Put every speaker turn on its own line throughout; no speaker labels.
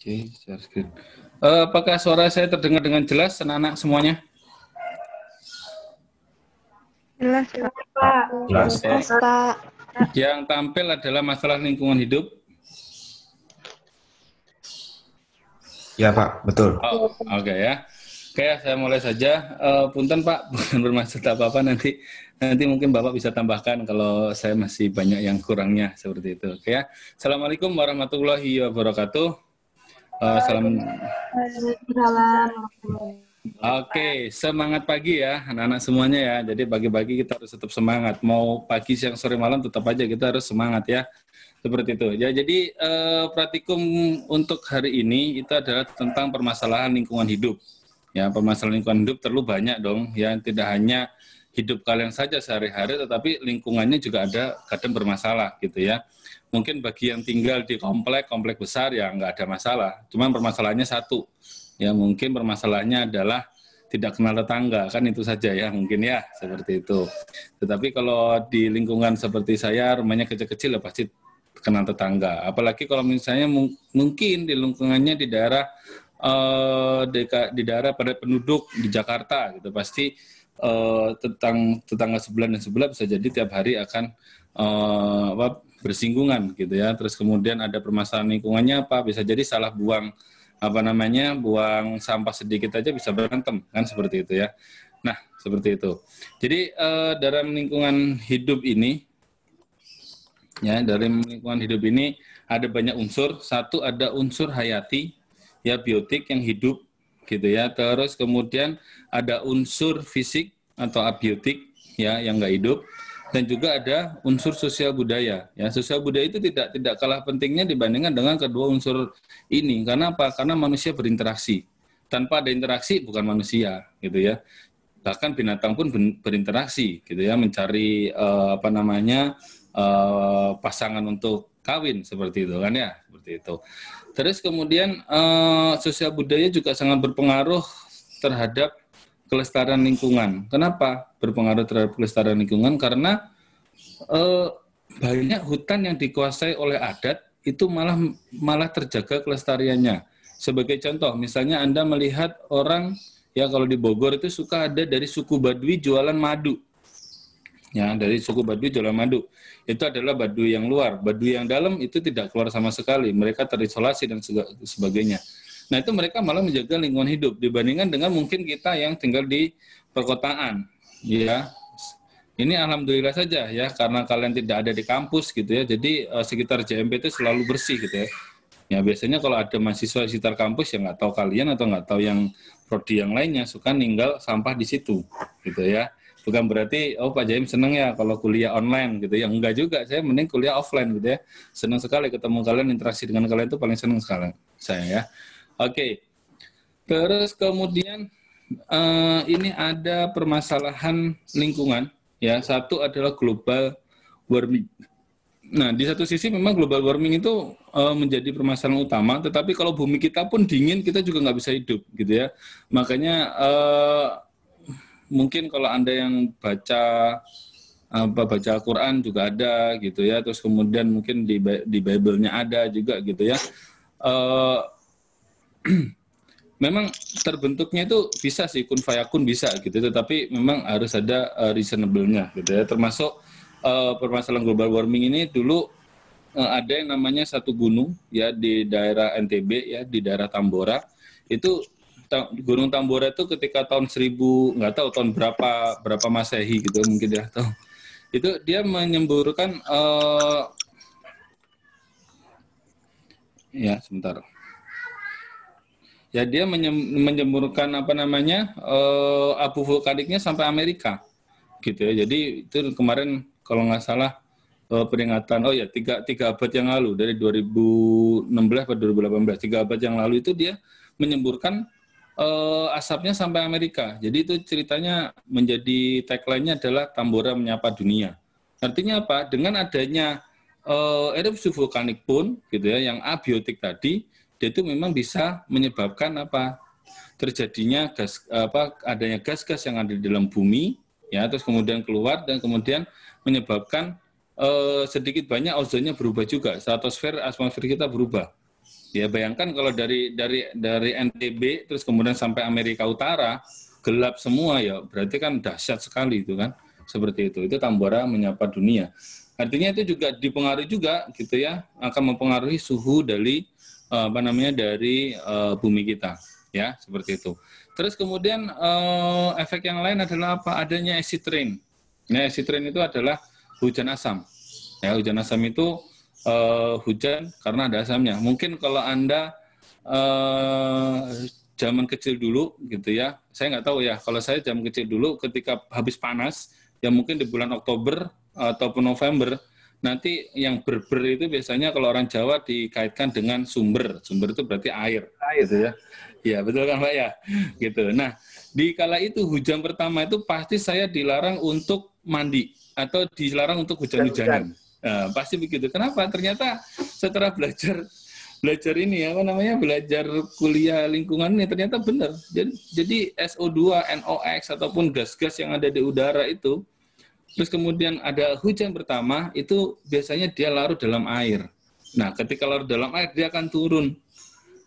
Oke, share screen. Apakah suara saya terdengar dengan jelas, anak-anak semuanya?
Jelas,
Pak.
Jelas,
Pak.
Yang tampil adalah masalah lingkungan hidup.
Ya Pak, betul.
Oh, oke ya. Oke, saya mulai saja. Punten Pak, bukan bermaksud apa-apa, nanti mungkin Bapak bisa tambahkan kalau saya masih banyak yang kurangnya seperti itu. Oke ya. Assalamualaikum warahmatullahi wabarakatuh. Salam. Oke, semangat pagi ya anak-anak semuanya ya. Jadi pagi-pagi kita harus tetap semangat. Mau pagi, siang, sore, malam tetap aja kita harus semangat ya. Seperti itu. Ya, jadi praktikum untuk hari ini itu adalah tentang permasalahan lingkungan hidup. Ya, permasalahan lingkungan hidup terlalu banyak dong. Ya, tidak hanya hidup kalian saja sehari-hari, tetapi lingkungannya juga ada kadang bermasalah gitu ya. Mungkin bagi yang tinggal di komplek besar ya nggak ada masalah. Cuman permasalahannya satu. Ya, mungkin permasalahannya adalah tidak kenal tetangga, kan itu saja ya mungkin ya, seperti itu. Tetapi kalau di lingkungan seperti saya, rumahnya kecil-kecil ya pasti kenal tetangga. Apalagi kalau misalnya mungkin di lingkungannya di daerah di daerah padat penduduk di Jakarta gitu, pasti tetangga sebelah dan sebelah bisa jadi tiap hari akan bersinggungan gitu ya. Terus kemudian ada permasalahan lingkungannya apa? Bisa jadi salah buang buang sampah sedikit aja bisa berantem kan, seperti itu ya. Nah, seperti itu. Jadi dalam lingkungan hidup ini ya, dari lingkungan hidup ini ada banyak unsur. Satu, ada unsur hayati ya, biotik yang hidup gitu ya. Terus kemudian ada unsur fisik atau abiotik ya, yang nggak hidup. Dan juga ada unsur sosial budaya. Ya, sosial budaya itu tidak kalah pentingnya dibandingkan dengan kedua unsur ini. Karena apa? Karena manusia berinteraksi. Tanpa ada interaksi bukan manusia, gitu ya. Bahkan binatang pun berinteraksi, gitu ya, mencari pasangan untuk kawin, seperti itu kan ya, seperti itu. Terus kemudian sosial budaya juga sangat berpengaruh terhadap kelestarian lingkungan. Kenapa berpengaruh terhadap kelestarian lingkungan? Karena banyak hutan yang dikuasai oleh adat itu malah terjaga kelestariannya. Sebagai contoh, misalnya Anda melihat orang ya, kalau di Bogor itu suka ada dari suku Baduy jualan madu. Ya, dari suku Baduy jualan madu. Itu adalah Baduy yang luar. Baduy yang dalam itu tidak keluar sama sekali. Mereka terisolasi dan sebagainya. Nah, itu mereka malah menjaga lingkungan hidup dibandingkan dengan mungkin kita yang tinggal di perkotaan. Ya, ini alhamdulillah saja ya, karena kalian tidak ada di kampus gitu ya. Jadi sekitar JMP itu selalu bersih gitu ya. Ya, biasanya kalau ada mahasiswa di sekitar kampus yang nggak tahu kalian atau nggak tahu yang prodi yang lainnya suka ninggal sampah di situ gitu ya. Bukan berarti oh Pak Jaim seneng ya kalau kuliah online gitu ya. Enggak juga, saya mending kuliah offline gitu ya. Senang sekali ketemu kalian, interaksi dengan kalian itu paling senang sekali saya ya. Oke, terus kemudian ini ada permasalahan lingkungan ya. Satu adalah global warming. Nah, di satu sisi memang global warming itu menjadi permasalahan utama, tetapi kalau bumi kita pun dingin, kita juga nggak bisa hidup gitu ya. Makanya mungkin kalau Anda yang baca Al-Quran juga ada gitu ya. Terus kemudian mungkin di Bible-nya ada juga gitu ya. Memang terbentuknya itu bisa sih, kun fayakun bisa gitu, tetapi memang harus ada reasonable-nya gitu ya. Termasuk permasalahan global warming ini dulu ada yang namanya satu gunung ya di daerah NTB ya, di daerah Tambora. Itu Gunung Tambora itu ketika tahun 1000 nggak tahu tahun berapa Masehi gitu mungkin ya, tahu. Itu dia menyemburkan ya sebentar. Ya, dia menyemburkan abu vulkaniknya sampai Amerika gitu ya. Jadi itu kemarin kalau nggak salah peringatan tiga abad yang lalu, dari 2016 atau 2018, 3 abad yang lalu itu dia menyemburkan asapnya sampai Amerika. Jadi itu ceritanya, menjadi tagline-nya adalah Tambora menyapa dunia. Artinya apa? Dengan adanya erupsi vulkanik pun gitu ya, yang abiotik tadi, dia itu memang bisa menyebabkan terjadinya adanya gas-gas yang ada di dalam bumi ya, terus kemudian keluar dan kemudian menyebabkan sedikit banyak ozonnya berubah juga, stratosfer, atmosfer kita berubah Ya bayangkan kalau dari NTB terus kemudian sampai Amerika Utara gelap semua ya, berarti kan dahsyat sekali itu kan. Seperti itu. Itu Tambora menyapa dunia. Artinya itu juga dipengaruhi juga gitu ya, akan mempengaruhi suhu dari dari bumi kita ya, seperti itu. Terus kemudian efek yang lain adalah apa? Adanya acid rain. Nah, acid rain itu adalah hujan asam. Ya, hujan asam itu hujan karena ada asamnya. Mungkin kalau Anda zaman kecil dulu gitu ya, saya nggak tahu ya, kalau saya zaman kecil dulu ketika habis panas, ya mungkin di bulan Oktober ataupun November, nanti yang berber itu biasanya kalau orang Jawa dikaitkan dengan sumber. Sumber itu berarti air gitu ya. Ya betul kan Pak ya? Gitu. Nah, di kala itu hujan pertama itu pasti saya dilarang untuk mandi atau dilarang untuk hujan-hujanan. Nah, pasti begitu. Kenapa? Ternyata setelah belajar ini belajar kuliah lingkungan ini ternyata benar. Jadi SO2, NOx ataupun gas-gas yang ada di udara itu, terus kemudian ada hujan pertama itu biasanya dia larut dalam air. Nah, ketika larut dalam air dia akan turun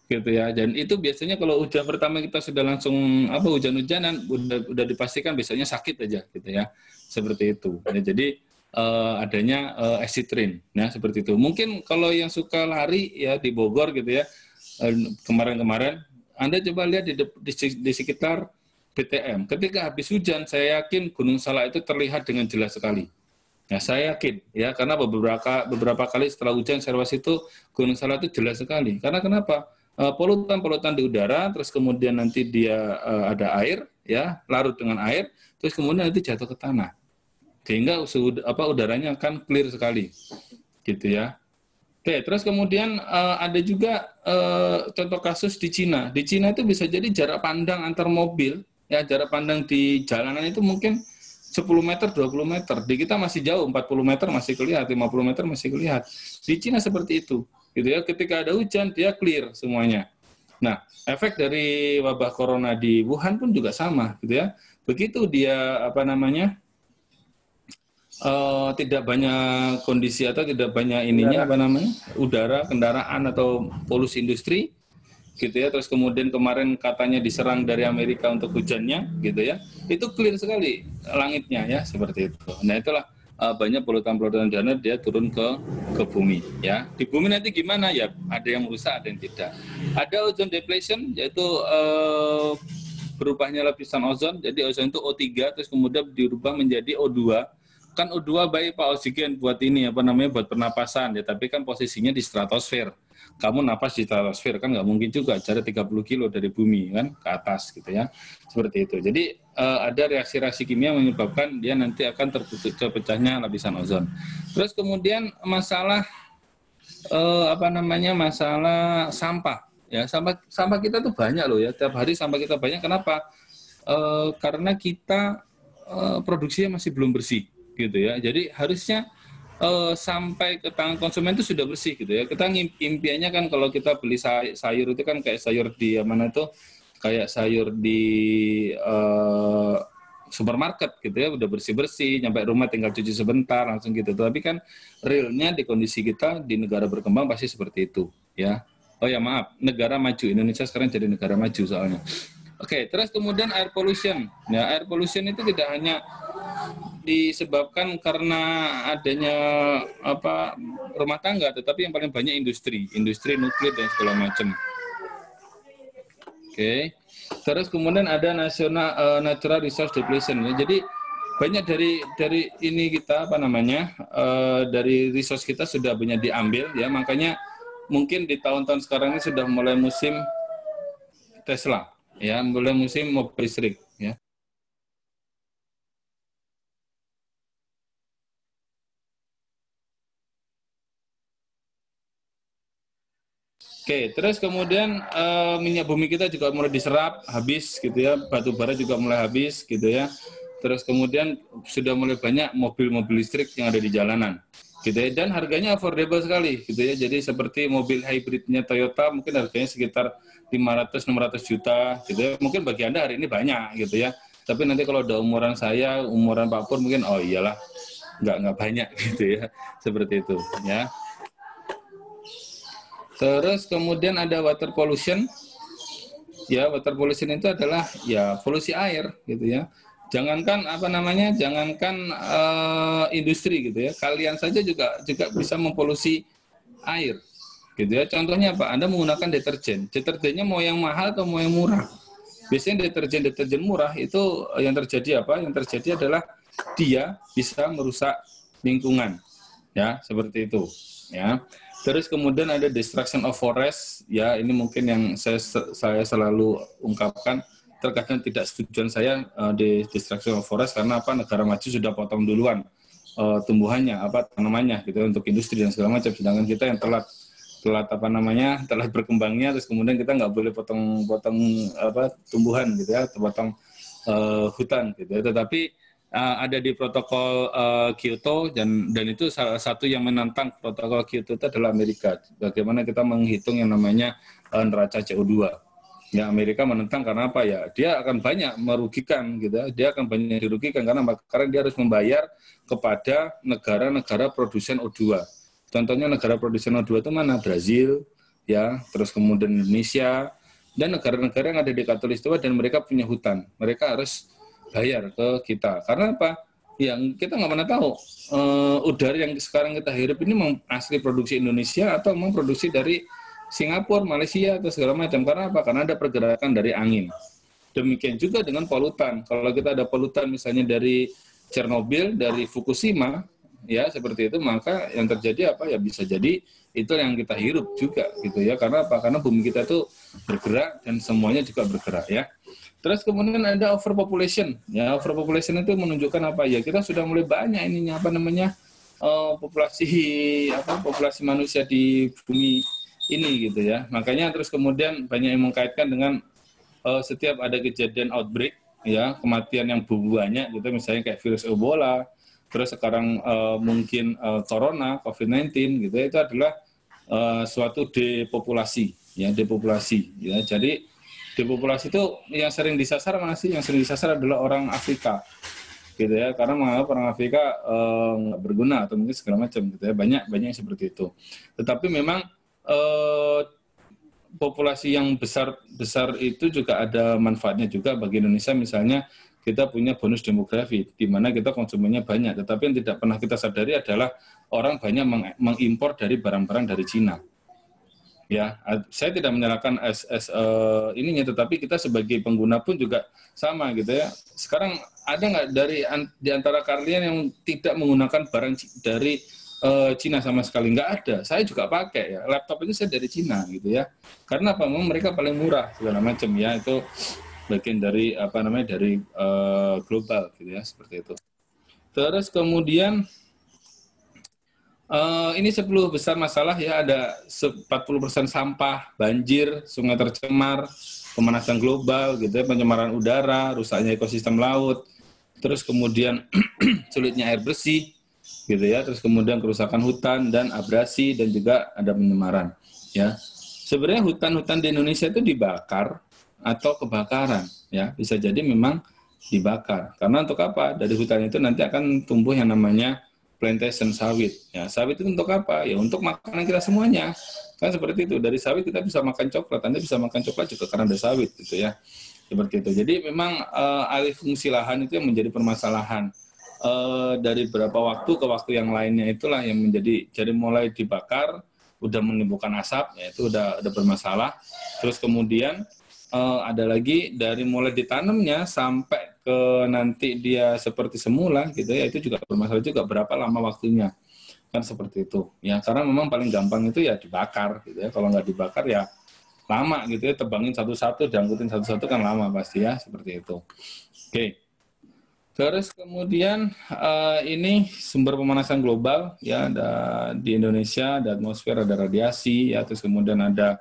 gitu ya. Dan itu biasanya kalau hujan pertama kita sudah langsung hujan-hujanan udah dipastikan biasanya sakit aja gitu ya. Seperti itu. Ya, jadi adanya acid rain. Nah, seperti itu. Mungkin kalau yang suka lari ya di Bogor gitu ya, kemarin-kemarin, Anda coba lihat di sekitar BTM. Ketika habis hujan, saya yakin Gunung Salak itu terlihat dengan jelas sekali. Nah, saya yakin ya, karena beberapa kali setelah hujan saya lewat itu Gunung Salak itu jelas sekali. Karena kenapa? Polutan-polutan di udara, terus kemudian nanti dia ada air, ya larut dengan air, terus kemudian nanti jatuh ke tanah. Sehingga udaranya akan clear sekali, gitu ya. Oke, terus kemudian ada juga contoh kasus di Cina. Di Cina itu bisa jadi jarak pandang antar mobil, ya jarak pandang di jalanan itu mungkin 10 meter, 20 meter. Di kita masih jauh, 40 meter masih kelihatan, 50 meter masih kelihatan. Di Cina seperti itu, gitu ya. Ketika ada hujan, dia clear semuanya. Nah, efek dari wabah corona di Wuhan pun juga sama, gitu ya. Begitu dia tidak banyak kondisi atau tidak banyak udara, kendaraan atau polusi industri gitu ya, terus kemudian kemarin katanya diserang dari Amerika untuk hujannya gitu ya, itu clear sekali langitnya ya, seperti itu. Nah, itulah banyak polutan-polutan udara dia turun ke bumi ya. Di bumi nanti gimana ya, ada yang rusak ada yang tidak. Ada ozone depletion, yaitu berubahnya lapisan ozon. Jadi ozon itu O3 terus kemudian dirubah menjadi O2. Kan O2 baik Pak, oksigen buat buat pernapasan ya, tapi kan posisinya di stratosfer. Kamu napas di stratosfer kan nggak mungkin juga, jarak 30 kilo dari bumi kan ke atas gitu ya. Seperti itu. Jadi ada reaksi-reaksi kimia menyebabkan dia nanti akan terpecahnya lapisan ozon. Terus kemudian masalah masalah sampah. Ya, sampah kita tuh banyak loh ya. Tiap hari sampah kita banyak. Kenapa? Karena kita produksinya masih belum bersih gitu ya. Jadi harusnya sampai ke tangan konsumen itu sudah bersih gitu ya. Kita impiannya kan kalau kita beli sayur itu kan kayak sayur di kayak sayur di supermarket gitu ya, udah bersih-bersih, nyampe rumah tinggal cuci sebentar langsung gitu. Tapi kan realnya di kondisi kita di negara berkembang pasti seperti itu ya. Oh ya maaf, negara maju, Indonesia sekarang jadi negara maju soalnya. Oke, terus kemudian air pollution. Ya, air pollution itu tidak hanya disebabkan karena adanya rumah tangga, tetapi yang paling banyak industri nuklir dan segala macam. Oke. Terus kemudian ada natural resource depletion ya. Jadi banyak dari ini kita dari resource kita sudah banyak diambil ya, makanya mungkin di tahun-tahun sekarang ini sudah mulai musim Tesla ya, mulai musim mobil listrik ya. Oke, terus kemudian minyak bumi kita juga mulai diserap habis gitu ya, batu bara juga mulai habis gitu ya. Terus kemudian sudah mulai banyak mobil-mobil listrik yang ada di jalanan gitu ya, dan harganya affordable sekali gitu ya. Jadi seperti mobil hybridnya Toyota mungkin harganya sekitar 500-600 juta gitu ya. Mungkin bagi Anda hari ini banyak gitu ya. Tapi nanti kalau udah umuran saya, umuran Pak Pur mungkin oh iyalah nggak banyak gitu ya. Seperti itu ya. Terus kemudian ada water pollution. Ya, water pollution itu adalah ya polusi air gitu ya. Jangankan apa namanya, jangankan industri gitu ya. Kalian saja juga bisa mempolusi air gitu ya. Contohnya apa? Anda menggunakan deterjen. Deterjennya mau yang mahal atau mau yang murah? Biasanya deterjen murah itu yang terjadi apa? Yang terjadi adalah dia bisa merusak lingkungan. Ya, seperti itu, ya. Terus kemudian ada destruction of forest, ya ini mungkin yang saya selalu ungkapkan. Terkadang tidak setujuan saya di destruction of forest karena apa? Negara maju sudah potong duluan tumbuhannya, apa tanamannya gitu untuk industri dan segala macam. Sedangkan kita yang telat apa namanya, telat berkembangnya, terus kemudian kita nggak boleh potong apa tumbuhan gitu ya, potong hutan gitu ya. Tetapi ada di protokol Kyoto dan itu salah satu yang menantang protokol Kyoto itu adalah Amerika. Bagaimana kita menghitung yang namanya neraca CO2. Ya, Amerika menentang karena apa ya? Dia akan banyak merugikan gitu ya. Dia akan banyak dirugikan karena dia harus membayar kepada negara-negara produsen O2. Contohnya negara produsen O2 itu mana? Brazil, ya, terus kemudian Indonesia dan negara-negara yang ada di Khatulistiwa dan mereka punya hutan. Mereka harus bayar ke kita. Karena apa? Yang kita nggak pernah tahu udara yang sekarang kita hirup ini asli produksi Indonesia atau memang produksi dari Singapura, Malaysia atau segala macam. Karena apa? Karena ada pergerakan dari angin. Demikian juga dengan polutan. Kalau kita ada polutan misalnya dari Chernobyl, dari Fukushima, ya seperti itu, maka yang terjadi apa? Ya bisa jadi itu yang kita hirup juga gitu ya. Karena apa? Karena bumi kita itu bergerak dan semuanya juga bergerak ya. Terus kemudian ada overpopulation. Ya, overpopulation itu menunjukkan apa ya? Kita sudah mulai banyak ininya apa namanya populasi manusia di bumi ini gitu ya. Makanya terus kemudian banyak yang mengkaitkan dengan setiap ada kejadian outbreak ya, kematian yang banyak gitu, misalnya kayak virus Ebola, terus sekarang mungkin corona, COVID-19 gitu ya, itu adalah suatu depopulasi ya, ya. Jadi depopulasi itu yang sering disasar mana sih? Yang sering disasar adalah orang Afrika, gitu ya. Karena menganggap orang Afrika nggak berguna atau mungkin segala macam, gitu ya. Banyak seperti itu. Tetapi memang populasi yang besar itu juga ada manfaatnya juga bagi Indonesia. Misalnya kita punya bonus demografi, di mana kita konsumennya banyak. Tetapi yang tidak pernah kita sadari adalah orang banyak mengimpor dari barang-barang dari Cina. Ya, saya tidak menyalahkan ininya, tetapi kita sebagai pengguna pun juga sama gitu ya. Sekarang ada nggak di antara kalian yang tidak menggunakan barang dari Cina sama sekali? Nggak ada. Saya juga pakai ya. Laptop itu saya dari Cina gitu ya. Karena apa? Memang mereka paling murah segala macam ya. Itu bagian dari apa namanya dari global gitu ya, seperti itu. Terus kemudian ini 10 besar masalah ya, ada 40% sampah, banjir, sungai tercemar, pemanasan global gitu ya, pencemaran udara, rusaknya ekosistem laut, terus kemudian sulitnya air bersih gitu ya, terus kemudian kerusakan hutan dan abrasi dan juga ada penyemaran ya. Sebenarnya hutan-hutan di Indonesia itu dibakar atau kebakaran ya, bisa jadi memang dibakar. Karena untuk apa? Dari hutan itu nanti akan tumbuh yang namanya plantation sawit. Ya, sawit itu untuk apa? Ya untuk makanan kita semuanya. Kan seperti itu. Dari sawit kita bisa makan coklat. Anda bisa makan coklat juga karena ada sawit gitu ya. Seperti itu. Jadi memang alih fungsi lahan itu yang menjadi permasalahan. Dari beberapa waktu ke waktu yang lainnya itulah yang menjadi, jadi mulai dibakar, udah menimbulkan asap, ya itu udah bermasalah. Terus kemudian ada lagi dari mulai ditanamnya sampai ke nanti dia seperti semula gitu ya, itu juga bermasalah juga, berapa lama waktunya, kan seperti itu ya. Karena memang paling gampang itu ya dibakar gitu ya. Kalau nggak dibakar ya lama gitu ya, tebangin satu-satu, diangkutin satu-satu kan lama pasti ya, seperti itu. Oke. Terus kemudian ini sumber pemanasan global ya, ada di Indonesia, ada atmosfer, ada radiasi ya, terus kemudian ada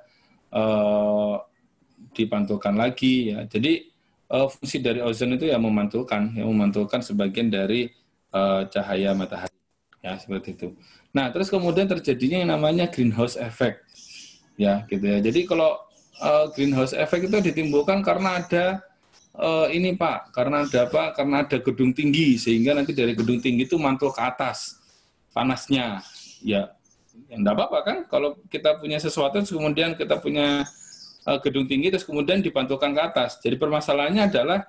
dipantulkan lagi ya. Jadi fungsi dari ozon itu ya memantulkan sebagian dari cahaya matahari ya, seperti itu. Nah, terus kemudian terjadinya yang namanya greenhouse effect ya, gitu ya. Jadi kalau greenhouse effect itu ditimbulkan karena ada ini Pak, karena ada apa? Karena ada gedung tinggi, sehingga nanti dari gedung tinggi itu mantul ke atas panasnya ya. Ya enggak apa-apa kan kalau kita punya sesuatu terus kemudian kita punya gedung tinggi terus kemudian dipantulkan ke atas. Jadi permasalahannya adalah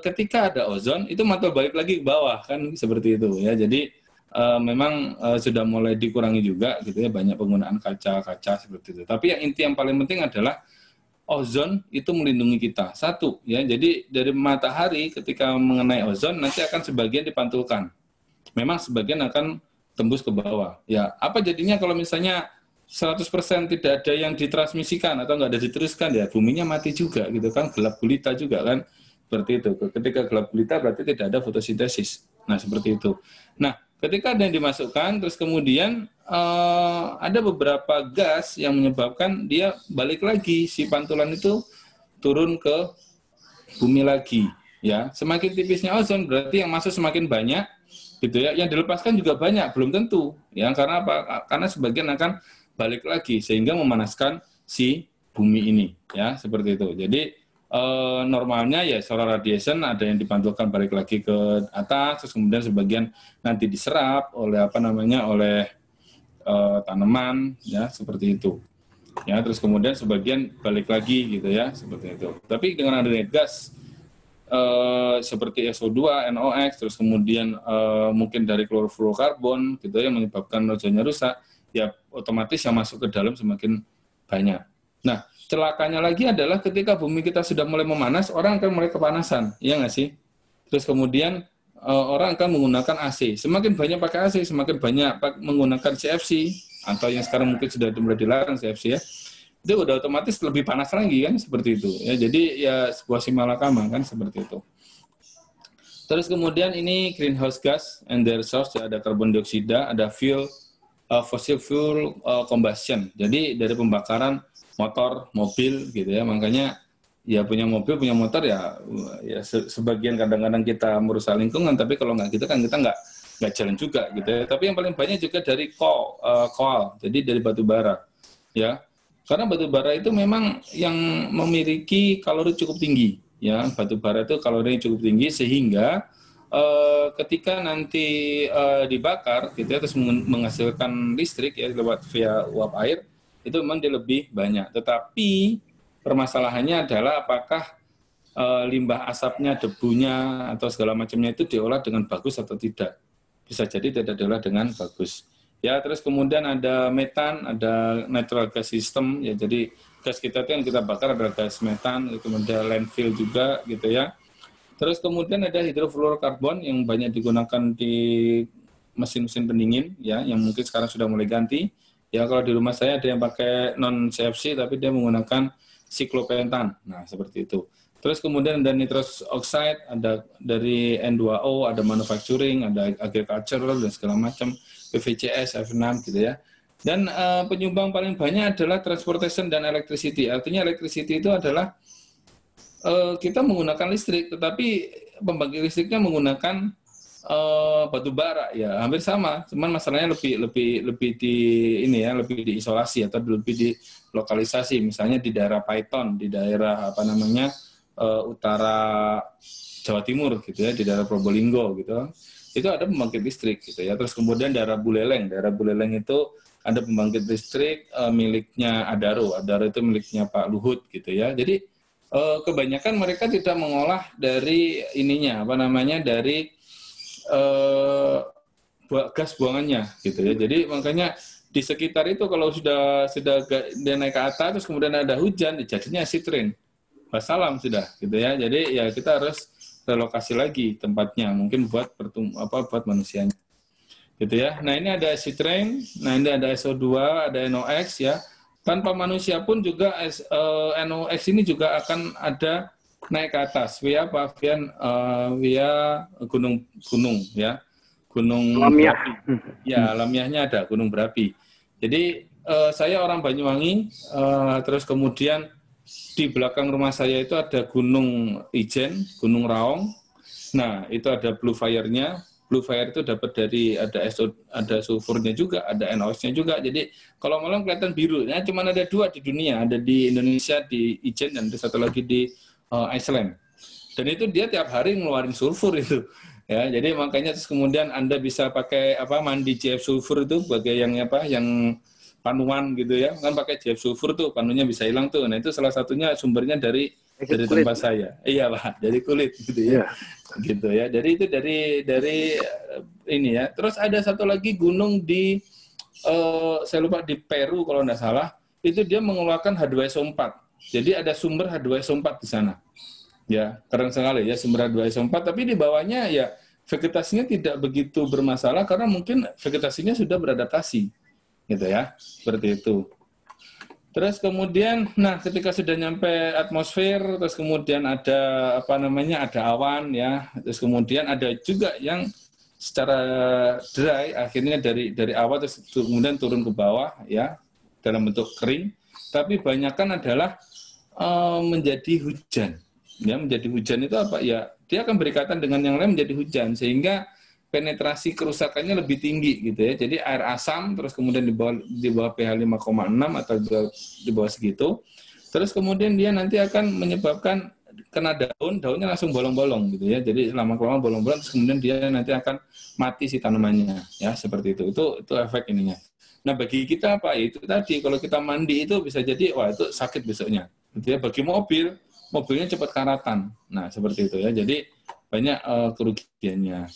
ketika ada ozon itu mantul balik lagi ke bawah kan seperti itu ya. Jadi memang sudah mulai dikurangi juga gitu ya, banyak penggunaan kaca-kaca seperti itu. Tapi yang inti yang paling penting adalah ozon itu melindungi kita. Satu ya. Jadi dari matahari ketika mengenai ozon nanti akan sebagian dipantulkan. Memang sebagian akan tembus ke bawah. Ya, apa jadinya kalau misalnya 100% tidak ada yang ditransmisikan atau nggak ada diteruskan ya buminya mati juga gitu kan, gelap gulita juga kan. Seperti itu. Ketika gelap gulita berarti tidak ada fotosintesis. Nah, seperti itu. Nah, ketika ada yang dimasukkan, terus kemudian ada beberapa gas yang menyebabkan dia balik lagi, si pantulan itu turun ke bumi lagi. Ya, semakin tipisnya ozon berarti yang masuk semakin banyak, gitu ya. Yang dilepaskan juga banyak, belum tentu. Ya, karena apa? Karena sebagian akan balik lagi sehingga memanaskan si bumi ini. Ya, seperti itu. Jadi normalnya ya solar radiation ada yang dipantulkan balik lagi ke atas, terus kemudian sebagian nanti diserap oleh oleh tanaman ya seperti itu ya, terus kemudian sebagian balik lagi gitu ya seperti itu. Tapi dengan adanya gas seperti SO2, NOx, terus kemudian mungkin dari klorofluorokarbon gitu ya menyebabkan ozonnya rusak, ya otomatis yang masuk ke dalam semakin banyak. Nah, celakanya lagi adalah ketika bumi kita sudah mulai memanas, orang akan mulai kepanasan, iya nggak sih? Terus kemudian orang akan menggunakan AC. Semakin banyak pakai AC, semakin banyak menggunakan CFC, atau yang sekarang mungkin sudah mulai dilarang CFC ya, itu udah otomatis lebih panas lagi kan, seperti itu. Ya, jadi ya sebuah simalakama kan, seperti itu. Terus kemudian ini greenhouse gas and their source, ya, ada karbon dioksida, ada fossil fuel combustion. Jadi dari pembakaran motor, mobil gitu ya. Makanya ya punya mobil, punya motor ya sebagian kadang-kadang kita merusak lingkungan, tapi kalau nggak gitu kan kita nggak jalan juga gitu ya. Tapi yang paling banyak juga dari coal, jadi dari batu bara ya. Karena batu bara itu memang yang memiliki kalori cukup tinggi ya. Batu bara itu kalorinya cukup tinggi sehingga ketika nanti dibakar gitu ya, terus menghasilkan listrik ya lewat via uap air, itu memang dia lebih banyak. Tetapi permasalahannya adalah apakah limbah asapnya, debunya, atau segala macamnya itu diolah dengan bagus atau tidak. Bisa jadi tidak diolah dengan bagus. Ya, terus kemudian ada metan, ada natural gas system, ya jadi gas kita itu yang kita bakar adalah gas metan, kemudian landfill juga gitu ya. Terus kemudian ada hidrofluorokarbon yang banyak digunakan di mesin-mesin pendingin, ya, yang mungkin sekarang sudah mulai ganti. Ya, kalau di rumah saya ada yang pakai non CFC tapi dia menggunakan siklopentan. Nah, seperti itu. Terus kemudian ada nitrous oxide, ada dari N2O, ada manufacturing, ada agricultural dan segala macam, PVCS, F6 gitu ya. Dan penyumbang paling banyak adalah transportation dan electricity. Artinya electricity itu adalah kita menggunakan listrik, tetapi pembangkit listriknya menggunakan batu bara, ya hampir sama, cuman masalahnya lebih di ini ya, lebih diisolasi atau lebih dilokalisasi, misalnya di daerah Python, di daerah utara Jawa Timur gitu ya, di daerah Probolinggo gitu, itu ada pembangkit listrik gitu ya. Terus kemudian daerah Buleleng itu ada pembangkit listrik miliknya Adaro itu miliknya Pak Luhut gitu ya. Jadi kebanyakan mereka tidak mengolah dari ininya dari gas buangannya gitu ya. Jadi makanya di sekitar itu kalau sudah dia naik ke atas terus kemudian ada hujan, jadinya acid rain. Wassalam sudah gitu ya. Jadi ya kita harus relokasi lagi tempatnya, mungkin buat buat manusianya. Gitu ya. Nah, ini ada acid rain, nah ini ada SO2, ada NOx ya. Tanpa manusia pun juga NOx ini juga akan ada naik ke atas via gunung ya, gunung
alamiah.
Ya, alamiahnya ada gunung berapi. Jadi saya orang Banyuwangi, terus kemudian di belakang rumah saya itu ada Gunung Ijen, Gunung Raung. Nah, itu ada blue fire-nya. Blue fire itu dapat dari ada sulfurnya juga, ada NOx-nya juga. Jadi kalau malam kelihatan biru. Nah, cuma ada 2 di dunia, ada di Indonesia di Ijen dan ada satu lagi di Iceland. Dan itu dia tiap hari ngeluarin sulfur itu. Ya, jadi makanya terus kemudian Anda bisa pakai mandi GF sulfur itu sebagai yang yang panuan gitu ya. Kan pakai GF sulfur tuh panunya bisa hilang tuh. Nah, itu salah satunya sumbernya dari
kulit.
tempat saya. Iya, Pak, dari kulit gitu ya. Gitu ya. Jadi itu dari ini ya. Terus ada satu lagi gunung di saya lupa di Peru kalau nggak salah. Itu dia mengeluarkan H2SO4. Jadi ada sumber H2SO4 di sana. Ya, keren sekali ya sumber H2SO4, tapi di bawahnya ya vegetasinya tidak begitu bermasalah karena mungkin vegetasinya sudah beradaptasi. Gitu ya. Seperti itu. Terus kemudian, nah ketika sudah nyampe atmosfer, terus kemudian ada ada awan ya, terus kemudian ada juga yang secara dry akhirnya dari awan terus kemudian turun ke bawah ya dalam bentuk kering, tapi banyakkan adalah menjadi hujan. Ya, menjadi hujan itu apa ya? Dia akan berikatan dengan yang lain menjadi hujan sehingga penetrasi kerusakannya lebih tinggi gitu ya. Jadi air asam terus kemudian di bawah pH 5,6 atau di bawah segitu. Terus kemudian dia nanti akan menyebabkan kena daunnya langsung bolong-bolong gitu ya. Jadi lama-kelamaan bolong-bolong terus kemudian dia nanti akan mati si tanamannya ya, seperti itu. Itu efek ininya. Nah, bagi kita apa? Itu tadi kalau kita mandi itu bisa jadi wah itu sakit besoknya. Gitu ya. Bagi mobilnya cepat karatan. Nah, seperti itu ya. Jadi banyak kerugiannya.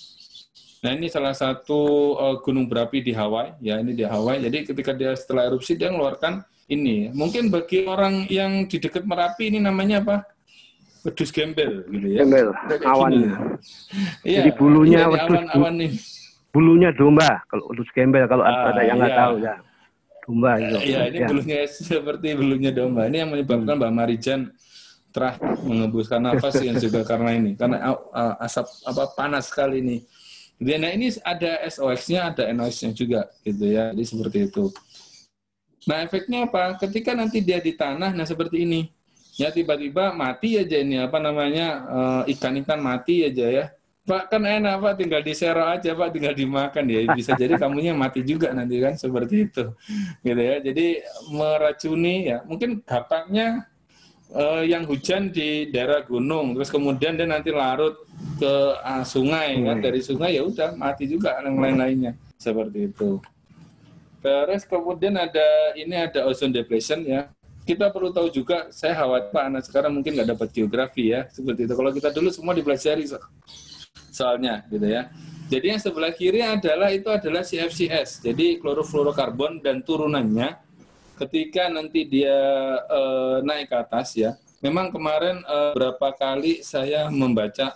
Nah, ini salah satu gunung berapi di Hawaii, ya ini di Hawaii. Jadi ketika dia setelah erupsi dia mengeluarkan ini. Mungkin bagi orang yang di dekat Merapi ini namanya apa? Wedus gembel, gitu ya.
Gembel, awan.
Iya.
Jadi bulunya
wedus awan ini.
Bulunya domba. Kalau wedus gembel kalau ada yang nggak tahu ya. Domba itu.
Iya, ini bulunya seperti bulunya domba. Ini yang menyebabkan Mbak Marijan terakhir mengembuskan nafas yang juga karena ini, karena asap panas sekali ini. Nah, ini ada SOX-nya, ada NOx-nya juga gitu ya. Jadi seperti itu. Nah, efeknya apa? Ketika nanti dia di tanah, nah seperti ini. Ya tiba-tiba mati aja ini ikan-ikan mati aja ya. Pak kan enak Pak, tinggal disero aja Pak, tinggal dimakan ya. Bisa jadi kamunya mati juga nanti kan seperti itu. Gitu ya. Jadi meracuni ya. Mungkin dampaknya yang hujan di daerah gunung, terus kemudian dia nanti larut ke sungai, kan dari sungai ya udah mati juga yang lain-lainnya seperti itu. Terus kemudian ada ozone depletion ya. Kita perlu tahu juga, saya khawatir Pak anak sekarang mungkin nggak dapat geografi ya seperti itu. Kalau kita dulu semua dipelajari soalnya gitu ya. Jadi yang sebelah kiri adalah CFCS, jadi klorofluorokarbon dan turunannya. Ketika nanti dia naik ke atas ya, memang kemarin berapa kali saya membaca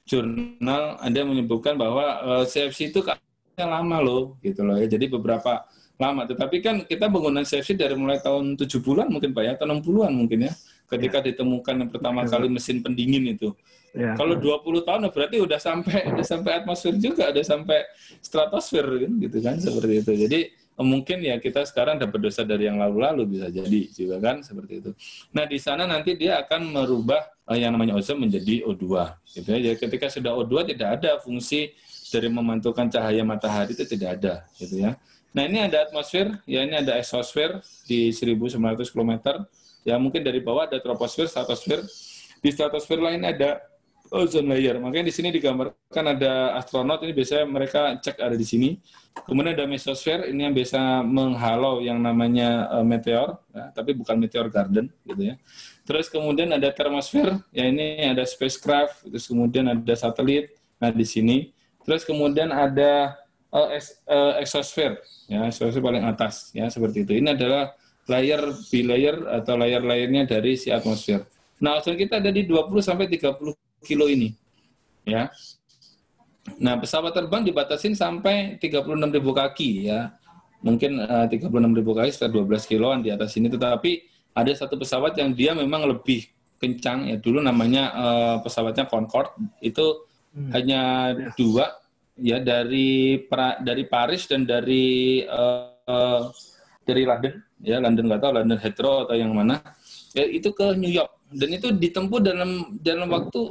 jurnal ada yang menyebutkan bahwa CFC itu katanya lama loh, gitu loh ya. Jadi beberapa lama, tetapi kan kita menggunakan CFC dari mulai tahun 70-an mungkin Pak ya, atau 60-an mungkin ya, ketika ditemukan yang pertama kali mesin pendingin itu. Ya. Kalau 20 tahun berarti udah sampai atmosfer juga, udah sampai stratosfer kan, gitu kan, seperti itu. Jadi mungkin ya kita sekarang dapat dosa dari yang lalu-lalu bisa jadi juga kan seperti itu. Nah di sana nanti dia akan merubah yang namanya ozon menjadi O2 gitu ya. Jadi ketika sudah O2 tidak ada fungsi dari memantulkan cahaya matahari, itu tidak ada gitu ya. Nah ini ada atmosfer, ya ini ada exosfer di 1.900 km. Ya mungkin dari bawah ada troposfer, stratosfer. Di stratosfer lain ada ozone layer. Makanya di sini digambarkan ada astronot, ini biasanya mereka cek ada di sini. Kemudian ada mesosfer, ini yang biasa menghalau yang namanya meteor, ya, tapi bukan meteor garden gitu ya. Terus kemudian ada termosfer, ya ini ada spacecraft, terus kemudian ada satelit, nah di sini. Terus kemudian ada exosfer, ya exosfer paling atas, ya seperti itu. Ini adalah layer bilayer atau layer-layernya dari si atmosfer. Nah, ozon kita ada di 20 sampai 30 kilo ini, ya. Nah, pesawat terbang dibatasin sampai 36.000 kaki, ya. Mungkin 36.000 kaki sekitar 12 kiloan di atas ini. Tetapi ada satu pesawat yang dia memang lebih kencang, ya. Dulu namanya pesawatnya Concorde, itu hanya dua, ya, dari Paris dan dari London, ya. London nggak tahu, London Heathrow atau yang mana. Ya, itu ke New York. Dan itu ditempuh dalam waktu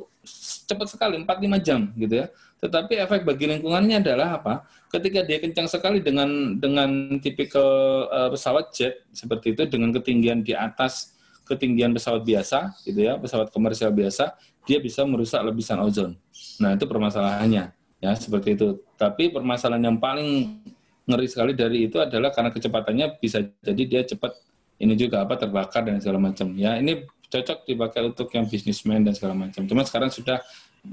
cepat sekali, 4-5 jam gitu ya. Tetapi efek bagi lingkungannya adalah apa? Ketika dia kencang sekali dengan tipikal pesawat jet seperti itu, dengan ketinggian di atas ketinggian pesawat biasa, gitu ya, pesawat komersial biasa, dia bisa merusak lapisan ozon. Nah, itu permasalahannya, ya seperti itu. Tapi permasalahan yang paling ngeri sekali dari itu adalah karena kecepatannya bisa jadi dia cepat ini juga terbakar dan segala macam. Ya, ini cocok dipakai untuk yang bisnismen dan segala macam. Cuma sekarang sudah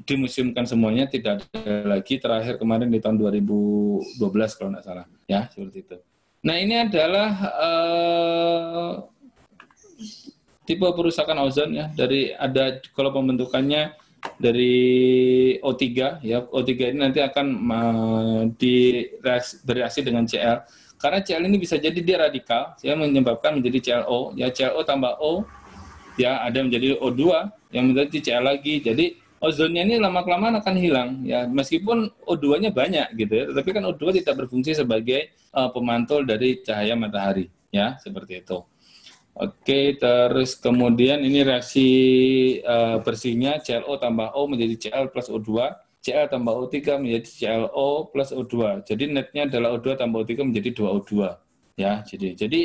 dimuseumkan semuanya, tidak ada lagi. Terakhir kemarin di tahun 2012 kalau nggak salah, ya seperti itu. Nah, ini adalah tipe perusakan ozon ya. Kalau pembentukannya dari O3 ya. O3 ini nanti akan bereaksi dengan Cl. Karena Cl ini bisa jadi dia radikal ya, menyebabkan menjadi ClO. Ya, ClO tambah O ya ada menjadi O2 yang menjadi Cl lagi. Jadi ozonnya ini lama-kelamaan akan hilang ya, meskipun O2-nya banyak gitu ya, tapi kan O2 tidak berfungsi sebagai pemantul dari cahaya matahari ya, seperti itu. Oke, terus kemudian ini reaksi bersihnya ClO tambah O menjadi Cl plus O2, Cl tambah O3 menjadi ClO plus O2. Jadi netnya adalah O2 tambah O3 menjadi 2O2 ya. Jadi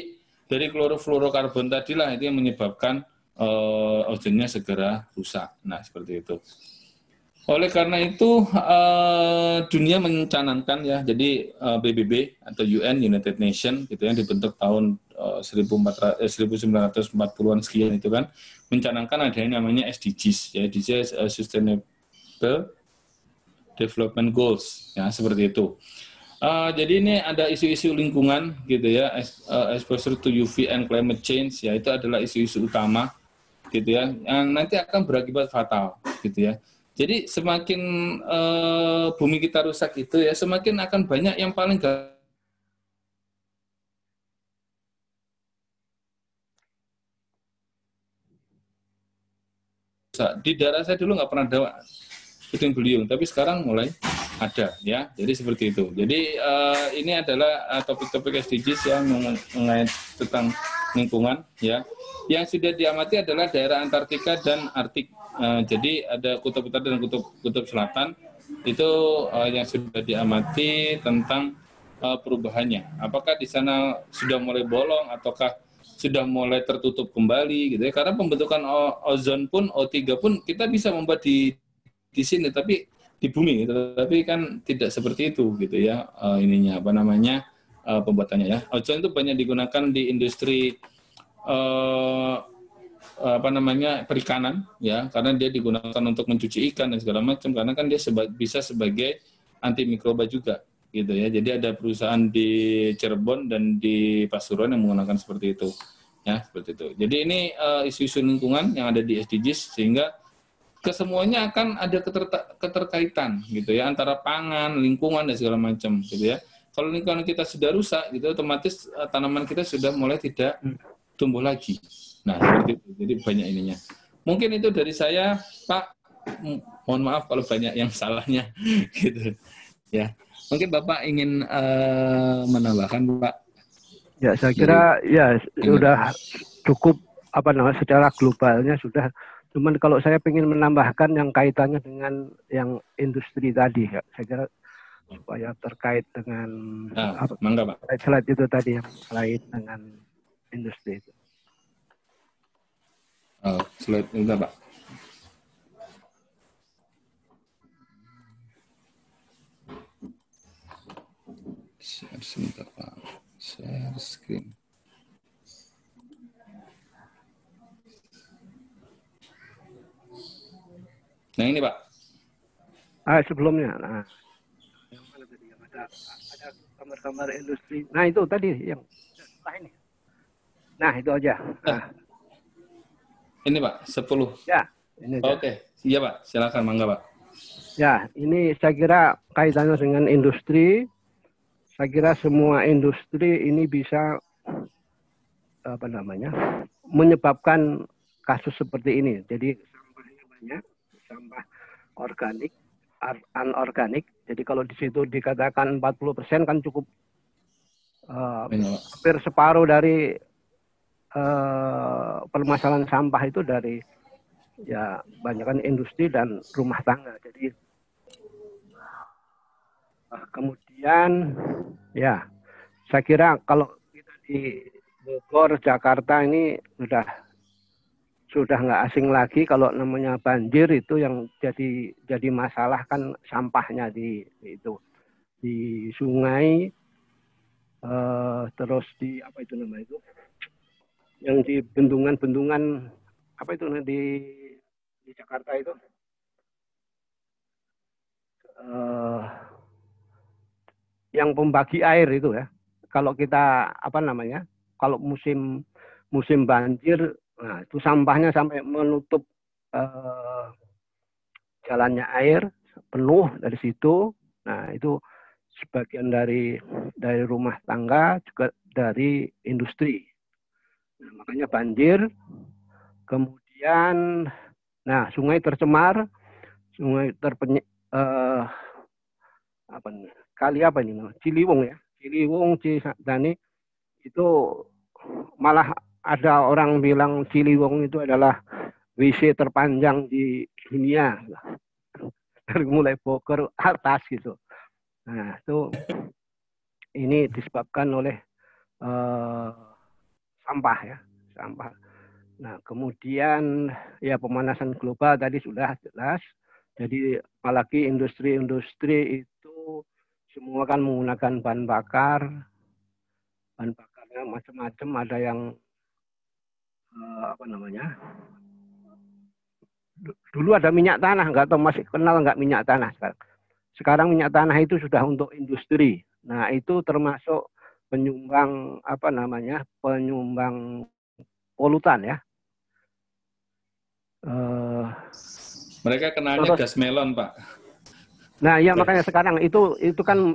dari klorofluorokarbon tadilah itu yang menyebabkan ozonnya segera rusak. Nah, seperti itu. Oleh karena itu dunia mencanangkan ya, jadi PBB atau UN United Nation gitu yang dibentuk tahun 1940-an sekian itu kan mencanangkan ada yang namanya SDGs ya, SDGs Sustainable Development Goals ya, seperti itu. Jadi ini ada isu-isu lingkungan gitu ya, exposure to UV and climate change ya, itu adalah isu-isu utama gitu ya, yang nanti akan berakibat fatal gitu ya. Jadi semakin bumi kita rusak itu ya, semakin akan banyak yang paling rusak. Di daerah saya dulu nggak pernah ada puting beliung, tapi sekarang mulai ada ya. Jadi seperti itu. Jadi ini adalah topik-topik SDGs yang mengenai tentang lingkungan ya. Yang sudah diamati adalah daerah Antartika dan Arktik. Jadi ada kutub utara dan kutub selatan itu yang sudah diamati tentang perubahannya. Apakah di sana sudah mulai bolong ataukah sudah mulai tertutup kembali gitu ya. Karena pembentukan ozon pun O3 pun kita bisa membuat di sini, tapi di bumi gitu. Tapi kan tidak seperti itu gitu ya, pembuatannya ya. Ozon itu banyak digunakan di industri perikanan ya, karena dia digunakan untuk mencuci ikan dan segala macam, karena kan dia bisa sebagai antimikroba juga gitu ya. Jadi ada perusahaan di Cirebon dan di Pasuruan yang menggunakan seperti itu ya, seperti itu. Jadi ini isu-isu lingkungan yang ada di SDGs, sehingga kesemuanya akan ada keterkaitan gitu ya, antara pangan, lingkungan dan segala macam gitu ya. Kalau lingkungan kita sudah rusak gitu, otomatis tanaman kita sudah mulai tidak tumbuh lagi. Nah, seperti itu. Jadi banyak ininya. Mungkin itu dari saya, Pak. Mohon maaf kalau banyak yang salahnya gitu ya. Mungkin Bapak ingin menambahkan, Pak?
Ya, saya kira ya sudah cukup secara globalnya sudah. Cuman kalau saya ingin menambahkan yang kaitannya dengan yang industri tadi, ya, saya kira supaya terkait dengan
mangga, Pak.
Slide itu tadi yang terkait dengan industri itu.
Slide enggak, Pak. Share sebentar, Pak. Share screen. Nah, ini, Pak.
Sebelumnya. Nah, yang mana tadi yang ada gambar-gambar industri. Nah, itu tadi yang ini. Nah, itu aja. Nah.
Ini, Pak, 10.
Ya, ini aja.
Oke. Iya, Pak. Silakan, mangga, Pak.
Ya, ini saya kira kaitannya dengan industri. Saya kira semua industri ini bisa menyebabkan kasus seperti ini. Jadi sampahnya banyak, sampah organik, anorganik. Jadi kalau di situ dikatakan 40% kan cukup hampir separuh dari permasalahan sampah itu dari ya banyakkan industri dan rumah tangga. Jadi kemudian ya saya kira kalau kita di Bogor, Jakarta ini sudah sudah nggak asing lagi kalau namanya banjir itu yang jadi masalah kan sampahnya di itu di sungai, terus di apa itu nama itu yang di bendungan-bendungan apa itu di Jakarta itu yang pembagi air itu ya. Kalau kita apa namanya kalau musim banjir, nah itu sampahnya sampai menutup jalannya air penuh dari situ. Nah itu sebagian dari rumah tangga juga dari industri. Nah, makanya banjir. Kemudian, nah sungai tercemar, sungai apa nih? Kali apa ini? Ciliwung ya, Ciliwung, Cisadane itu malah ada orang bilang Ciliwung itu adalah WC terpanjang di dunia, dari mulai Bogor atas gitu. Nah itu ini disebabkan oleh sampah ya, sampah. Nah kemudian ya pemanasan global tadi sudah jelas. Jadi apalagi industri-industri itu semua kan menggunakan bahan bakarnya macam-macam. Ada yang apa namanya? Dulu ada minyak tanah, nggak tahu masih kenal nggak minyak tanah sekarang. Sekarang minyak tanah itu sudah untuk industri. Nah itu termasuk penyumbang apa namanya? Penyumbang polutan ya.
Mereka kenalnya gas melon, Pak.
Nah, ya makanya sekarang itu kan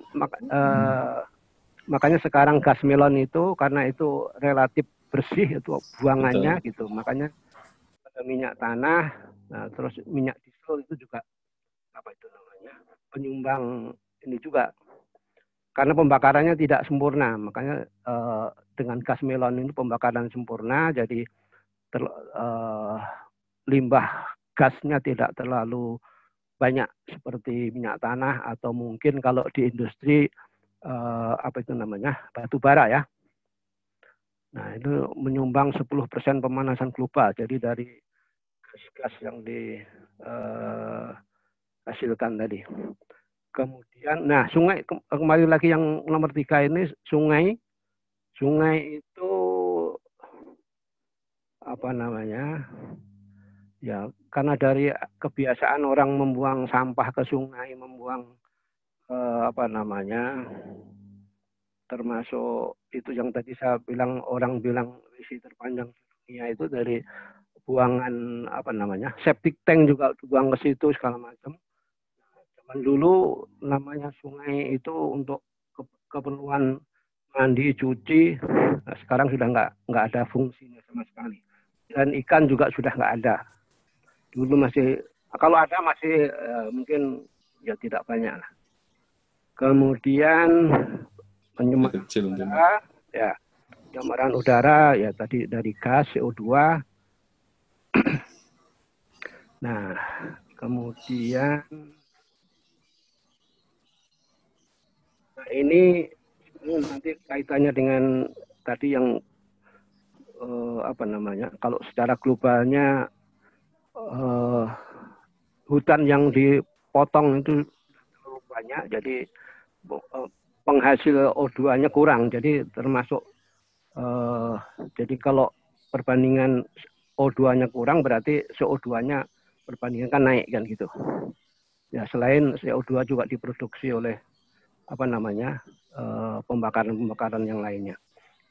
makanya sekarang gas melon itu karena itu relatif bersih itu buangannya. Betul. Gitu. Makanya ada minyak tanah, nah, terus minyak diesel itu juga apa itu namanya? Penyumbang ini juga. Karena pembakarannya tidak sempurna, makanya dengan gas melon ini pembakaran sempurna, jadi limbah gasnya tidak terlalu banyak seperti minyak tanah atau mungkin kalau di industri apa itu namanya batu bara ya. Nah itu menyumbang 10% pemanasan global. Jadi dari gas-gas yang dihasilkan tadi. Kemudian, nah sungai kembali lagi yang nomor 3 ini sungai itu apa namanya? Ya, karena dari kebiasaan orang membuang sampah ke sungai, membuang apa namanya, termasuk itu yang tadi saya bilang orang bilang WC terpanjang di dunia itu dari buangan apa namanya, septic tank juga dibuang ke situ segala macam. Zaman dulu namanya sungai itu untuk keperluan mandi, cuci, nah, sekarang sudah nggak ada fungsinya sama sekali. Dan ikan juga sudah nggak ada. Dulu masih, kalau ada masih mungkin ya tidak banyak lah. Kemudian pencemaran udara, ya pencemaran udara ya tadi dari gas CO2. Nah, kemudian ini nanti kaitannya dengan tadi yang apa namanya? Kalau secara globalnya hutan yang dipotong itu terlalu banyak, jadi penghasil O2-nya kurang. Jadi termasuk jadi kalau perbandingan O2-nya kurang berarti CO2-nya perbandingan kan naik kan gitu. Ya selain CO2 juga diproduksi oleh apa namanya pembakaran yang lainnya.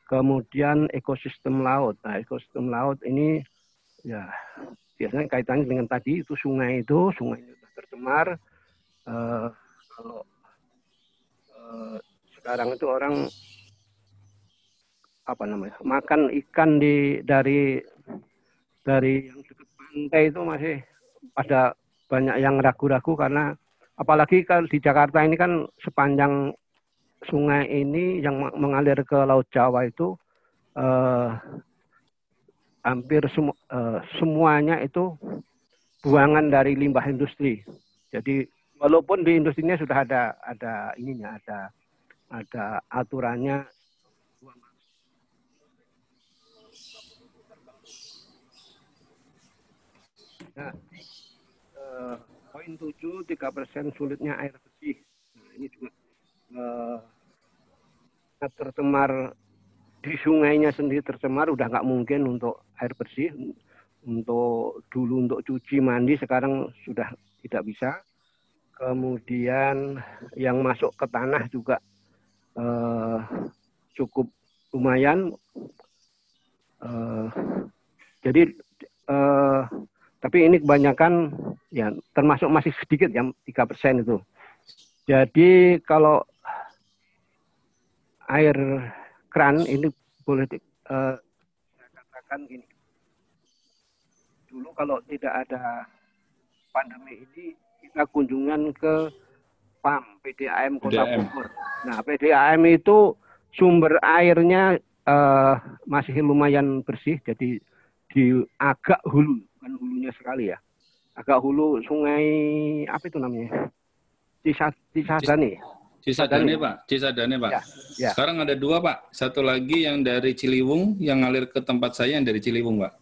Kemudian ekosistem laut. Nah ekosistem laut ini ya biasanya kaitannya dengan tadi itu sungai sudah tercemar. Kalau sekarang itu orang apa namanya makan ikan dari yang dekat pantai itu masih ada banyak yang ragu-ragu karena apalagi kalau di Jakarta ini kan sepanjang sungai ini yang mengalir ke Laut Jawa itu hampir semuanya itu buangan dari limbah industri. Jadi walaupun di industrinya sudah ada ininya, ada aturannya. Nah, poin 7, 3% sulitnya air bersih. Nah, ini juga tercemar di sungainya sendiri tercemar, udah nggak mungkin untuk air bersih. Untuk dulu untuk cuci mandi sekarang sudah tidak bisa. Kemudian yang masuk ke tanah juga cukup lumayan. Jadi tapi ini kebanyakan ya termasuk masih sedikit ya 3% itu. Jadi kalau air keran ini boleh saya katakan gini. Dulu kalau tidak ada pandemi ini kita kunjungan ke PAM, PDAM Kota Bogor. Nah, PDAM itu sumber airnya masih lumayan bersih, jadi di agak hulu, kan hulunya sekali ya. Agak hulu sungai, apa itu namanya? Cisadane.
Cisadane, Pak. Cisadane, Pak.
Ya.
Sekarang ada 2, Pak. Satu lagi yang dari Ciliwung, yang ngalir ke tempat saya yang dari Ciliwung, Pak.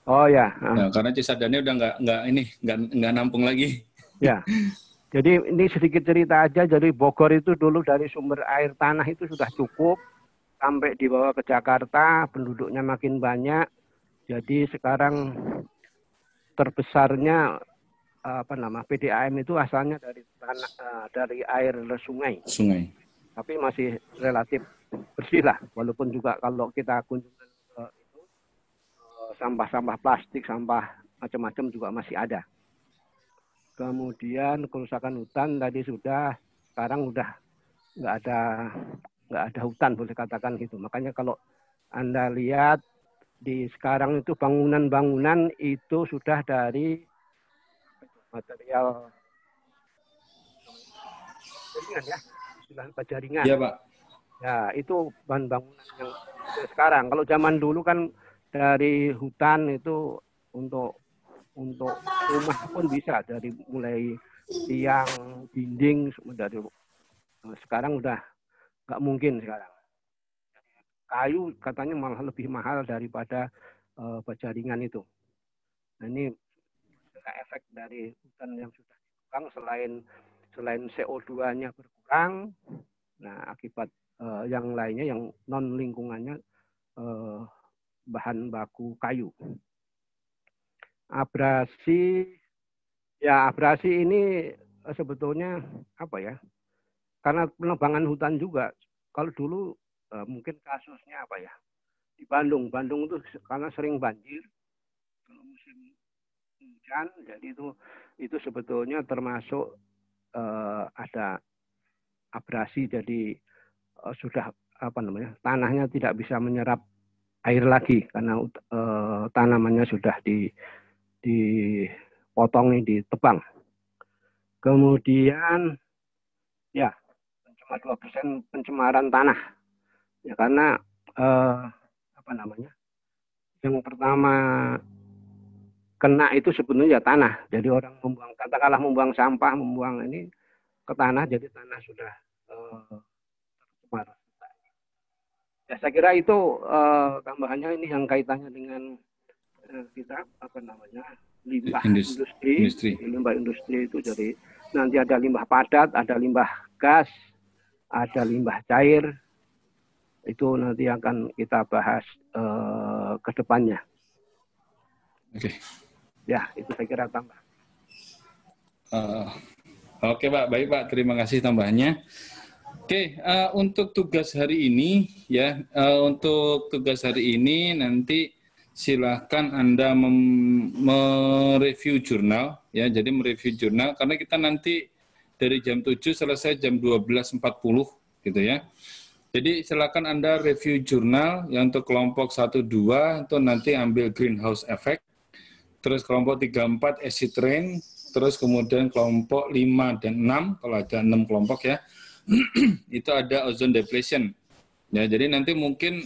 Oh ya.
Nah, karena Cisadane udah nggak nampung lagi.
Ya. Jadi ini sedikit cerita aja. Jadi Bogor itu dulu dari sumber air tanah itu sudah cukup sampai dibawa ke Jakarta, penduduknya makin banyak. Jadi sekarang terbesarnya PDAM itu asalnya dari tanah dari air sungai.
Sungai.
Tapi masih relatif bersih lah. Walaupun juga kalau kita kunjungan itu sampah-sampah plastik, sampah macam-macam juga masih ada. Kemudian kerusakan hutan tadi sudah, sekarang udah nggak ada hutan boleh katakan gitu. Makanya kalau Anda lihat di sekarang itu bangunan-bangunan itu sudah dari material jaringan ya, jaringan.
Iya, Pak.
Ya, itu bahan bangunan yang sekarang. Kalau zaman dulu kan dari hutan itu untuk rumah pun bisa, dari mulai tiang, dinding, dari sekarang udah nggak mungkin sekarang. Kayu katanya malah lebih mahal daripada jaringan itu. Nah, ini efek dari hutan yang sudah dikekang, selain CO2-nya berkurang, nah akibat yang lainnya yang non lingkungannya bahan baku kayu. Abrasi ini sebetulnya apa ya? Karena penebangan hutan juga. Kalau dulu mungkin kasusnya apa ya? Di Bandung itu karena sering banjir kalau musim hujan, jadi itu sebetulnya termasuk ada abrasi, jadi sudah tanahnya tidak bisa menyerap air lagi karena tanamannya sudah dipotong, ditebang. Kemudian ya cuma 2% pencemaran tanah ya, karena yang pertama kena itu sebenarnya tanah. Jadi orang katakanlah membuang sampah, membuang ini ke tanah, jadi tanah sudah tercemar. Ya, saya kira itu tambahannya ini yang kaitannya dengan kita limbah industri. Limbah industri itu jadi nanti ada limbah padat, ada limbah gas, ada limbah cair. Itu nanti akan kita bahas ke depannya.
Oke.
Ya, itu saya kira tambah.
Oke, Pak. Baik, Pak. Terima kasih tambahannya. Oke, untuk tugas hari ini ya, untuk tugas hari ini nanti silahkan Anda mereview jurnal ya. Jadi mereview jurnal karena kita nanti dari jam 7 selesai jam 12.40 gitu ya. Jadi silakan Anda review jurnal yang untuk kelompok 1-2 itu nanti ambil greenhouse effect. Terus kelompok 3-4 acid rain, terus kemudian kelompok 5 dan 6 kalau ada 6 kelompok ya. Itu ada ozone depletion. Ya, jadi nanti mungkin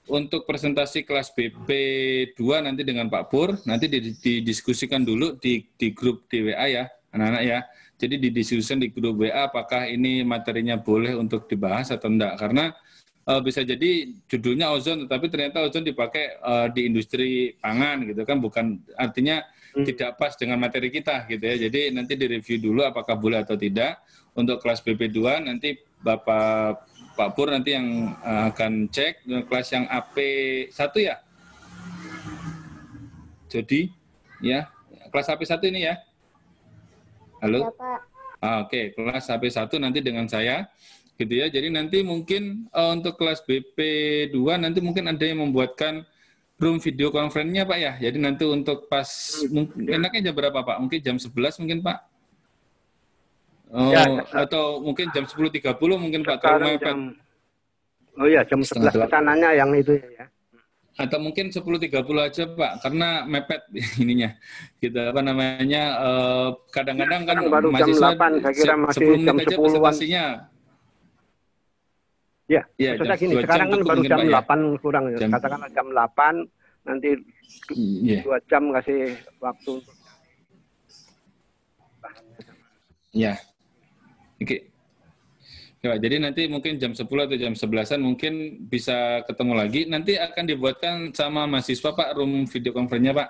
untuk presentasi kelas BP2 nanti dengan Pak Pur, nanti didiskusikan dulu di grup di WA ya, anak-anak ya. Jadi didiskusikan di grup WA apakah ini materinya boleh untuk dibahas atau enggak. Karena bisa jadi judulnya ozon, tapi ternyata ozon dipakai di industri pangan gitu kan, bukan artinya tidak pas dengan materi kita gitu ya. Jadi nanti direview dulu apakah boleh atau tidak. Untuk kelas BP2 nanti Pak Pur nanti yang akan cek. Kelas yang AP1 ya. Jadi ya kelas AP1 ini ya. Halo.
Ya, Pak.
Oke, kelas HP1 nanti dengan saya, gitu ya. Jadi nanti mungkin untuk kelas BP2 nanti mungkin ada yang membuatkan room video conference-nya Pak ya. Jadi nanti untuk pas, enaknya jam berapa Pak? Mungkin jam 11 mungkin Pak?
Ya,
atau mungkin jam 10.30 mungkin Pak, terlalu mepet.
Jam 11 kesananya yang itu ya.
Atau mungkin 10.30 aja Pak, karena mepet ininya. Gitu apa namanya, kadang-kadang kan
baru
mahasiswa
jam 8, saya kira masih
10 menit
jam
aja
10-an.
presentasinya.
Ya,
Maksudnya
gini, sekarang kan baru jam 8 kurang, katakanlah jam 8, nanti 2 jam kasih waktu.
Ya, oke. Ya, jadi nanti mungkin jam 10 atau jam 11-an mungkin bisa ketemu lagi. Nanti akan dibuatkan sama mahasiswa Pak, room video conference-nya Pak.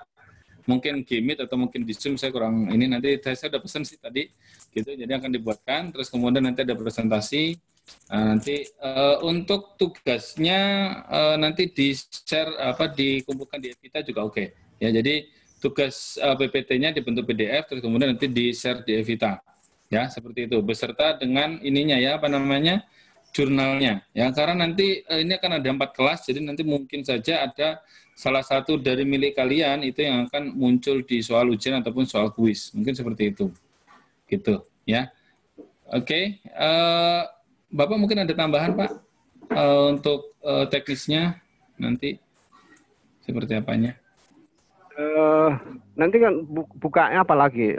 Mungkin Gmeet atau mungkin di Zoom, saya kurang ini. Nanti saya udah pesan sih tadi, gitu. Jadi akan dibuatkan, terus kemudian nanti ada presentasi. Nanti untuk tugasnya nanti di-share, dikumpulkan di Evita juga oke. Ya, jadi tugas PPT-nya dibentuk PDF, terus kemudian nanti di-share di Evita. Ya, seperti itu, beserta dengan ininya ya, jurnalnya. Ya, karena nanti ini akan ada 4 kelas, jadi nanti mungkin saja ada salah satu dari milik kalian itu yang akan muncul di soal ujian ataupun soal kuis. Mungkin seperti itu. Gitu, ya. Oke, Bapak mungkin ada tambahan, Pak, untuk teknisnya nanti seperti apanya?
Nanti kan bukanya apa lagi?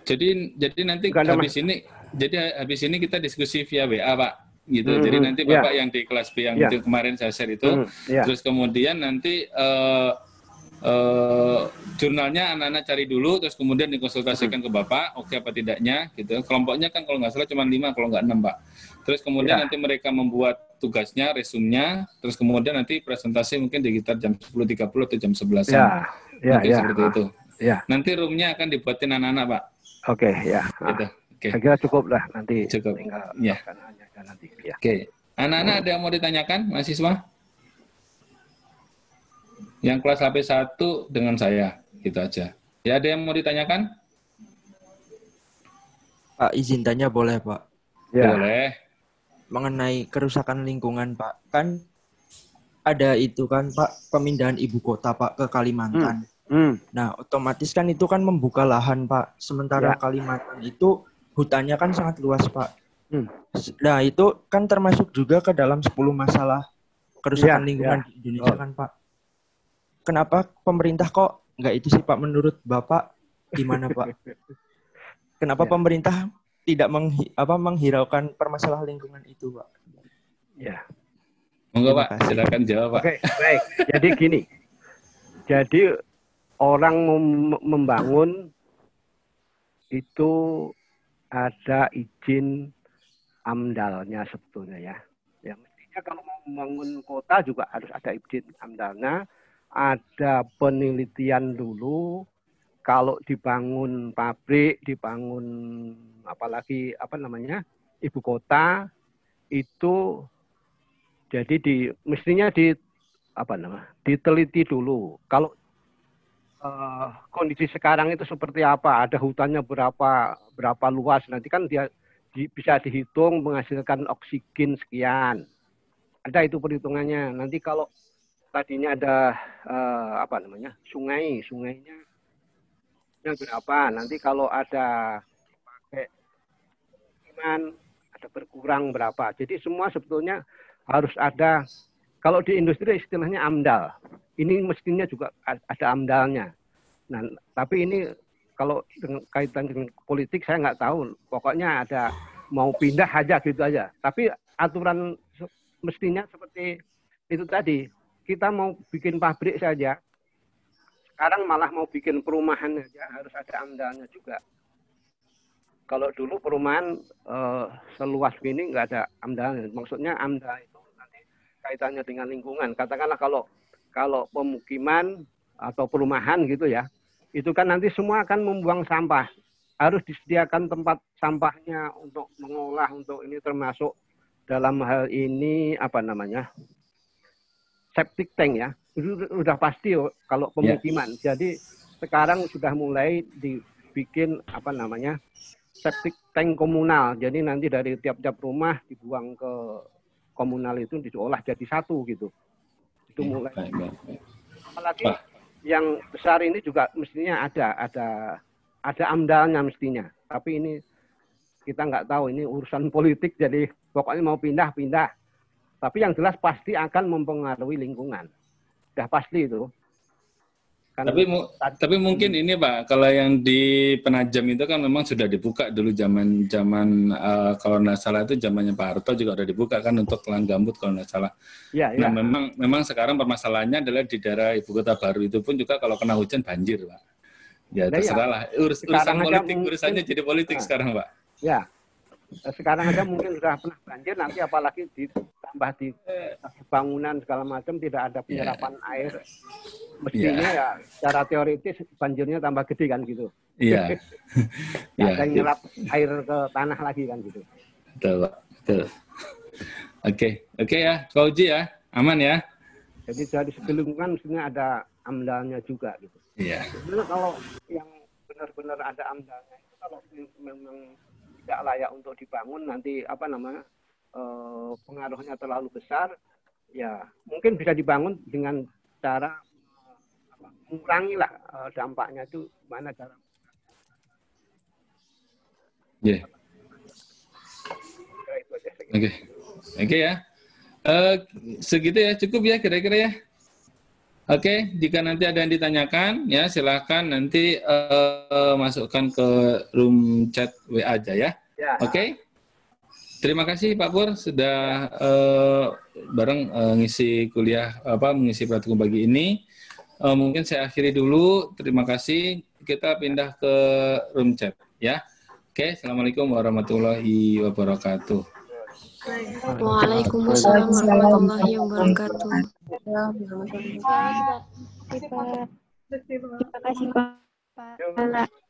Jadi nanti habis ini kita diskusi via WA Pak, gitu. Jadi nanti Bapak yang di kelas B yang itu kemarin saya share itu, terus kemudian nanti jurnalnya anak-anak cari dulu, terus kemudian dikonsultasikan ke Bapak, oke apa tidaknya, gitu. Kelompoknya kan kalau nggak salah cuma 5, kalau nggak 6 Pak. Terus kemudian nanti mereka membuat tugasnya, resumnya, terus kemudian nanti presentasi mungkin di sekitar jam 10.30 atau jam 11-an. Mungkin seperti itu. Nanti roomnya akan dibuatin anak-anak Pak.
Oke, ya.
Gitu.
Saya kira cukup lah nanti.
Cukup.
Tinggal
Ya.
nanti. Ya.
Oke. Anak-anak ada yang mau ditanyakan, mahasiswa? Yang kelas HP1 dengan saya, gitu aja. Ya, ada yang mau ditanyakan?
Pak, izin tanya boleh, Pak?
Ya.
Boleh.
Mengenai kerusakan lingkungan, Pak. Kan ada itu kan, Pak, pemindahan ibu kota, Pak, ke Kalimantan. Nah, otomatis kan itu kan membuka lahan, Pak. Sementara Kalimantan itu hutannya kan sangat luas, Pak. Nah, itu kan termasuk juga ke dalam 10 masalah kerusakan lingkungan di Indonesia kan, Pak. Kenapa pemerintah kok nggak itu sih, Pak? Menurut Bapak gimana, Pak? Kenapa pemerintah tidak menghiraukan permasalahan lingkungan itu, Pak?
Ya.
Monggo, Pak, silakan jawab, Pak.
Oke, baik. Jadi gini. Jadi orang membangun itu ada izin AMDAL-nya sebetulnya ya. Ya mestinya kalau mau membangun kota juga harus ada izin AMDAL-nya, ada penelitian dulu. Kalau dibangun pabrik, dibangun apalagi ibu kota itu jadi mestinya diteliti dulu. Kalau kondisi sekarang itu seperti apa, ada hutannya berapa luas, nanti kan dia bisa dihitung menghasilkan oksigen sekian. Ada itu perhitungannya. Nanti kalau tadinya ada sungainya yang berapa, nanti kalau ada pakai ada berkurang berapa. Jadi semua sebetulnya harus ada. Kalau di industri istilahnya AMDAL. Ini mestinya juga ada AMDAL-nya. Nah, tapi ini kalau kaitan dengan politik saya nggak tahu. Pokoknya ada mau pindah aja gitu aja. Tapi aturan mestinya seperti itu tadi. Kita mau bikin pabrik saja. Sekarang malah mau bikin perumahan aja harus ada AMDAL-nya juga. kalau dulu perumahan seluas ini nggak ada AMDA. Maksudnya AMDA itu nanti kaitannya dengan lingkungan. Katakanlah kalau pemukiman atau perumahan gitu ya, itu kan nanti semua akan membuang sampah. Harus disediakan tempat sampahnya untuk mengolah, untuk ini termasuk dalam hal ini apa namanya, septic tank ya. Itu udah pasti kalau pemukiman. Jadi sekarang sudah mulai dibikin apa namanya, septic tank komunal. Jadi nanti dari tiap-tiap rumah dibuang ke komunal itu diolah jadi satu gitu. Itu mulai. Apalagi yang besar ini juga mestinya ada AMDA-nya mestinya. Tapi ini kita nggak tahu, ini urusan politik, jadi pokoknya mau pindah. Tapi yang jelas pasti akan mempengaruhi lingkungan. Sudah pasti itu. Kan,
tapi mungkin ini Pak, kalau yang di Penajam itu kan memang sudah dibuka dulu zaman kalau nggak salah itu zamannya Pak Harto juga udah dibuka kan untuk lahan gambut kalau nggak salah.
Ya,
nah
ya.
memang sekarang permasalahannya adalah di daerah ibu kota baru itu pun juga kalau kena hujan banjir Pak. Ya terserah lah. Urusan politik, urusannya jadi politik sekarang Pak.
Ya, sekarang aja mungkin sudah pernah banjir, nanti apalagi ditambah di bangunan segala macam tidak ada penyerapan air. Mestinya ya secara teoritis banjirnya tambah gede kan gitu.
Iya.
Ada yang nyerap air ke tanah lagi kan gitu.
Betul Pak. Betul. Oke ya, Pak Uji ya, aman ya.
Jadi dari segi lingkungan mestinya ada AMDA-nya juga gitu.
Iya.
Sebenarnya kalau yang benar-benar ada AMDA-nya itu kalau memang tidak layak untuk dibangun nanti apa namanya pengaruhnya terlalu besar, ya mungkin bisa dibangun dengan cara mengurangi lah dampaknya itu gimana cara.
Ya. Oke ya. Segitu ya, cukup ya kira-kira ya. Oke, jika nanti ada yang ditanyakan ya silakan nanti masukkan ke room chat WA aja ya. Oke. Terima kasih Pak Pur sudah bareng ngisi kuliah mengisi praktikum pagi ini. Mungkin saya akhiri dulu. Terima kasih. Kita pindah ke room chat ya. Oke, Assalamualaikum warahmatullahi wabarakatuh.
Waalaikumsalam warahmatullahi wabarakatuh. Terima kasih Pak.